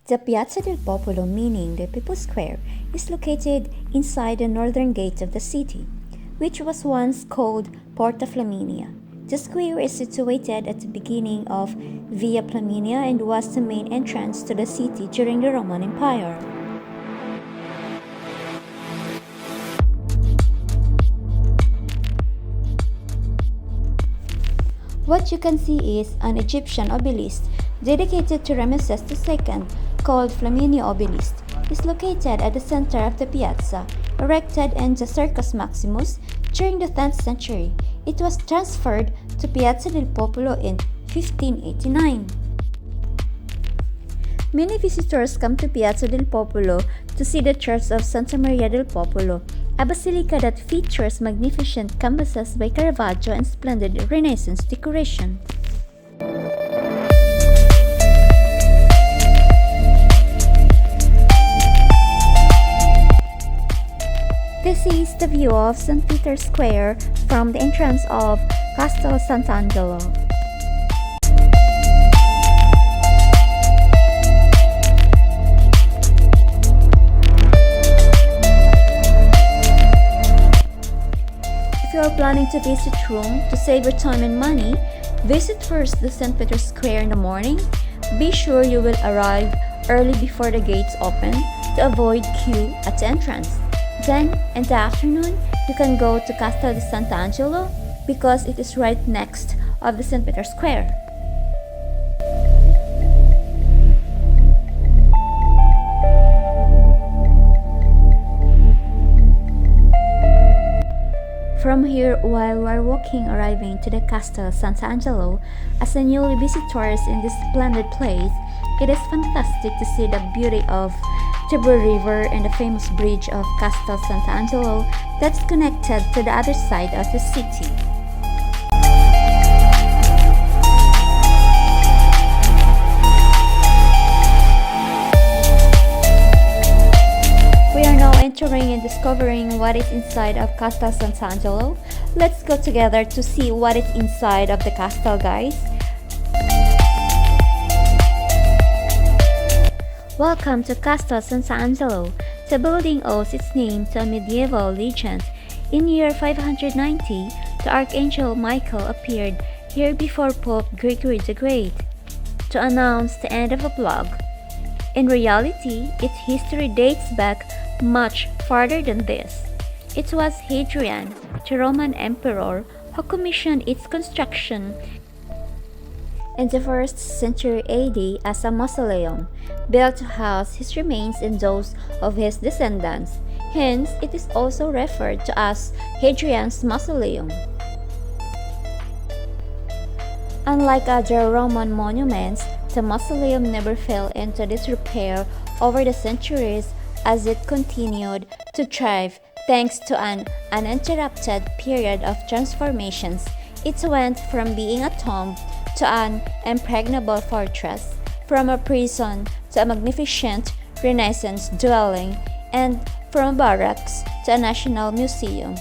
The Piazza del Popolo, meaning the People's Square, is located inside the northern gate of the city, which was once called Porta Flaminia. The square is situated at the beginning of Via Flaminia and was the main entrance to the city during the Roman Empire. What you can see is an Egyptian obelisk dedicated to Ramesses II, called Flaminio Obelisk. Is located at the center of the piazza, erected in the Circus Maximus during the 10th century. It was transferred to Piazza del Popolo in 1589. Many visitors come to Piazza del Popolo to see the Church of Santa Maria del Popolo, a basilica that features magnificent canvases by Caravaggio and splendid Renaissance decoration. This is the view of St. Peter's Square from the entrance of Castel Sant'Angelo. If you are planning to visit Rome to save your time and money, visit first the St. Peter's Square in the morning. Be sure you will arrive early before the gates open to avoid queue at the entrance. Then, in the afternoon, you can go to Castel Sant'Angelo because it is right next of the St. Peter's Square. From here, while we are walking arriving to the Castel Sant'Angelo, as a newly visitors in this splendid place, it is fantastic to see the beauty of Tiber River and the famous bridge of Castel Sant'Angelo that's connected to the other side of the city. We are now entering and discovering what is inside of Castel Sant'Angelo. Let's go together to see what is inside of the castle, guys. Welcome to Castel Sant'Angelo. The building owes its name to a medieval legend. In year 590, the Archangel Michael appeared here before Pope Gregory the Great to announce the end of a plague. In reality, its history dates back much farther than this. It was Hadrian, the Roman emperor, who commissioned its construction in the 1st century AD as a mausoleum, built to house his remains and those of his descendants. Hence, it is also referred to as Hadrian's Mausoleum. Unlike other Roman monuments, the mausoleum never fell into disrepair over the centuries as it continued to thrive thanks to an uninterrupted period of transformations. It went from being a tomb to an impregnable fortress, from a prison to a magnificent Renaissance dwelling, and from barracks to a national museum.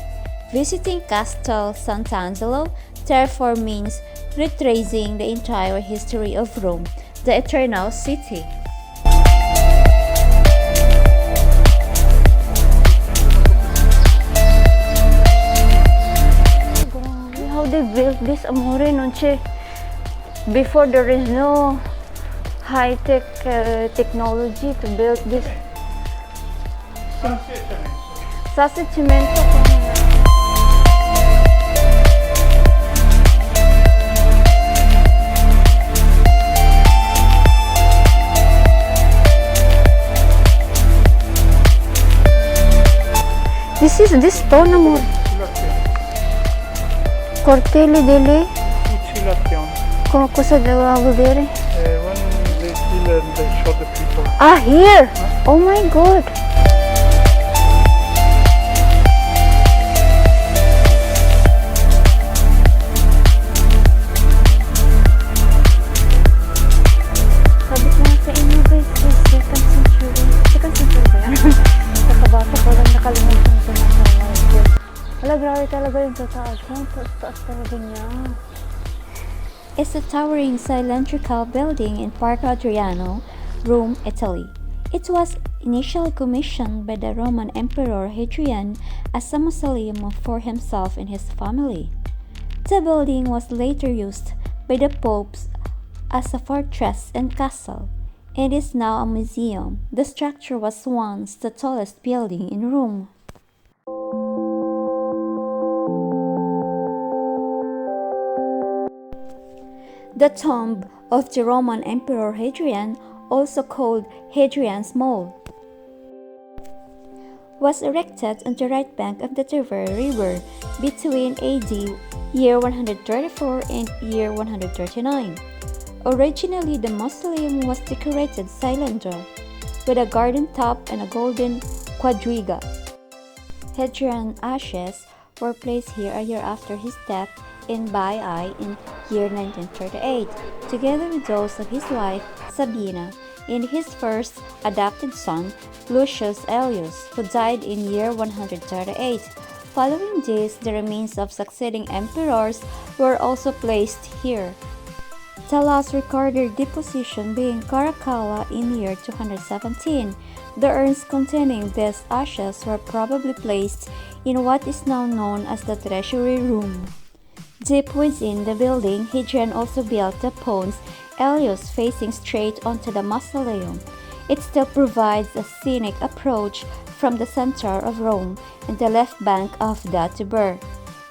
Visiting Castel Sant'Angelo therefore means retracing the entire history of Rome, the Eternal City. How they built this, amore, nonche. Before there is no high-tech technology to build this. Sassi cemento. This is this stone, amore. Cortili delle. Cosa devo vedere? When they kill and they shot the people. Ah, here! Oh my god! Sabi ko nga sa inyo guys, second century. Second century ba yan? Nakabata ko lang, nakalimutan ko na. Wala, grabe talaga yung tataas. Taas talaga niya. It's a towering cylindrical building in Parco Adriano, Rome, Italy. It was initially commissioned by the Roman Emperor Hadrian as a mausoleum for himself and his family. The building was later used by the popes as a fortress and castle, and is now a museum. The structure was once the tallest building in Rome. The tomb of the Roman Emperor Hadrian, also called Hadrian's Mole, was erected on the right bank of the Tiber River between AD year 134 and year 139. Originally, the mausoleum was decorated cylinder with a garden top and a golden quadriga. Hadrian's ashes were placed here a year after his death in Baiae in year 1938, together with those of his wife Sabina and his first adopted son Lucius Aelius, who died in year 138. Following this, the remains of succeeding emperors were also placed here. The last recorded deposition being Caracalla in year 217. The urns containing these ashes were probably placed in what is now known as the treasury room. Deep within the building, Hadrian also built the Pons Aelius facing straight onto the mausoleum. It still provides a scenic approach from the center of Rome and the left bank of the Tiber,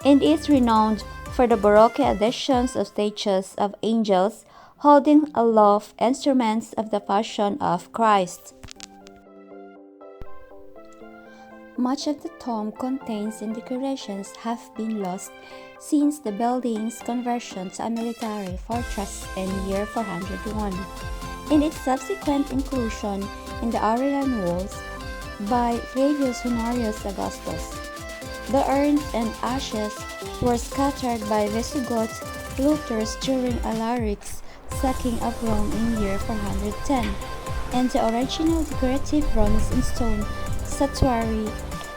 and is renowned for the Baroque additions of statues of angels holding aloft instruments of the Passion of Christ. Much of the tomb contents and decorations have been lost since the building's conversion to a military fortress in year 401, and its subsequent inclusion in the Aurelian walls by Flavius Honorius Augustus. The urns and ashes were scattered by Visigoth looters during Alaric's sacking of Rome in year 410, and the original decorative bronze and stone statuary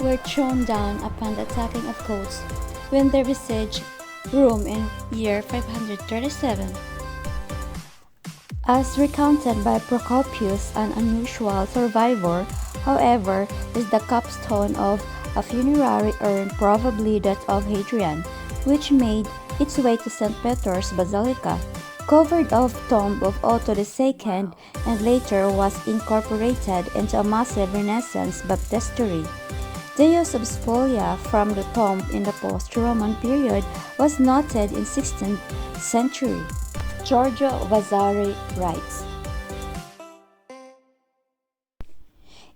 were thrown down upon the attacking of Goths when they besieged Rome in year 537. As recounted by Procopius, an unusual survivor, however, is the capstone of a funerary urn, probably that of Hadrian, which made its way to St. Peter's Basilica, covered of tomb of Otto II, and later was incorporated into a massive Renaissance baptistery. The use of spolia from the tomb in the post-Roman period was noted in 16th century. Giorgio Vasari writes,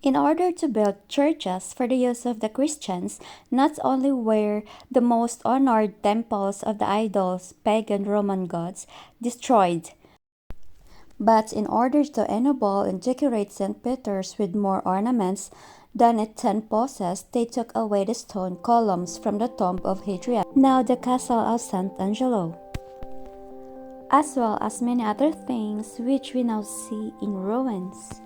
in order to build churches for the use of the Christians, not only were the most honored temples of the idols, pagan Roman gods, destroyed, but in order to ennoble and decorate St. Peter's with more ornaments than it then possessed, they took away the stone columns from the tomb of Hadrian, now the Castel Sant'Angelo, as well as many other things which we now see in ruins.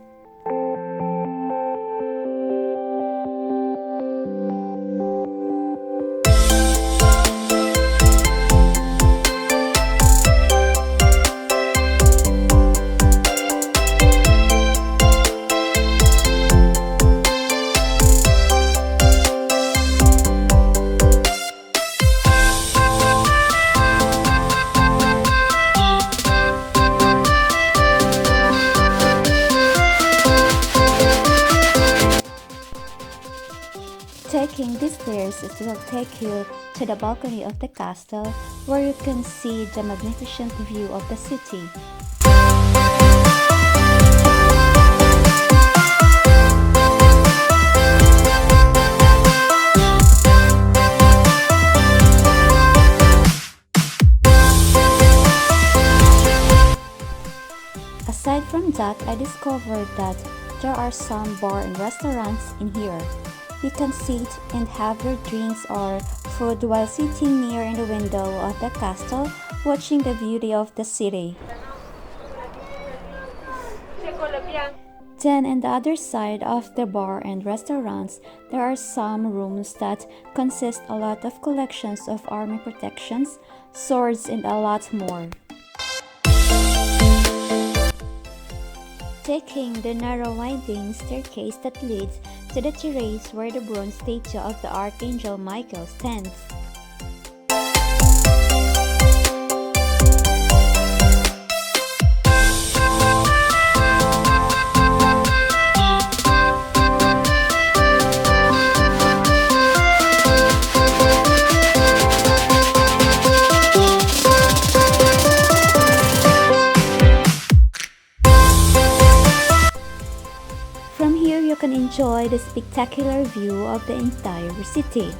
Taking these stairs, it will take you to the balcony of the castle, where you can see the magnificent view of the city. Aside from that, I discovered that there are some bar and restaurants in here. You can sit and have your drinks or food while sitting near in the window of the castle, watching the beauty of the city. Then on the other side of the bar and restaurants, there are some rooms that consist a lot of collections of army protections, swords, and a lot more. taking the narrow winding staircase that leads to the terrace where the bronze statue of the Archangel Michael stands. From here, you can enjoy the spectacular view of the entire city.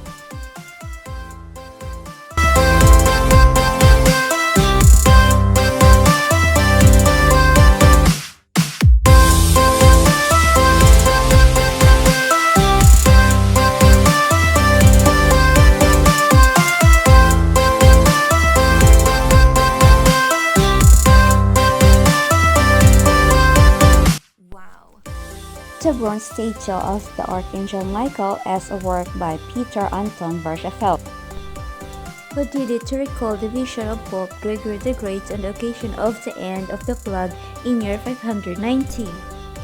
The bronze statue of the Archangel Michael is a work by Peter Anton Barshafeld, who did it to recall the vision of Pope Gregory the Great on the occasion of the end of the flood in year 590.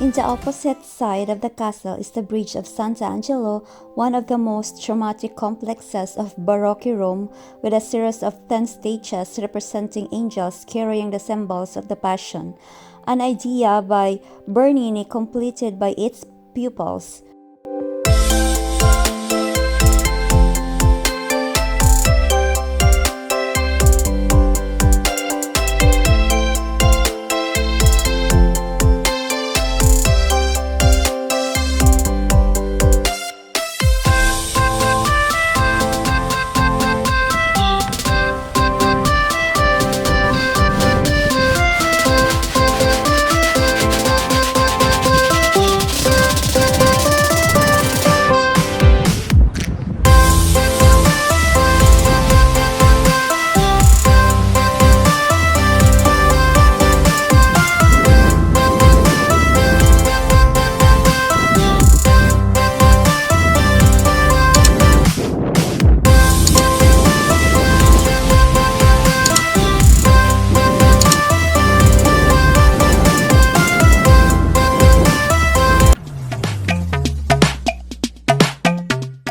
In the opposite side of the castle is the Bridge of Sant'Angelo, one of the most dramatic complexes of Baroque Rome, with a series of 10 statues representing angels carrying the symbols of the Passion, an idea by Bernini completed by its pupils.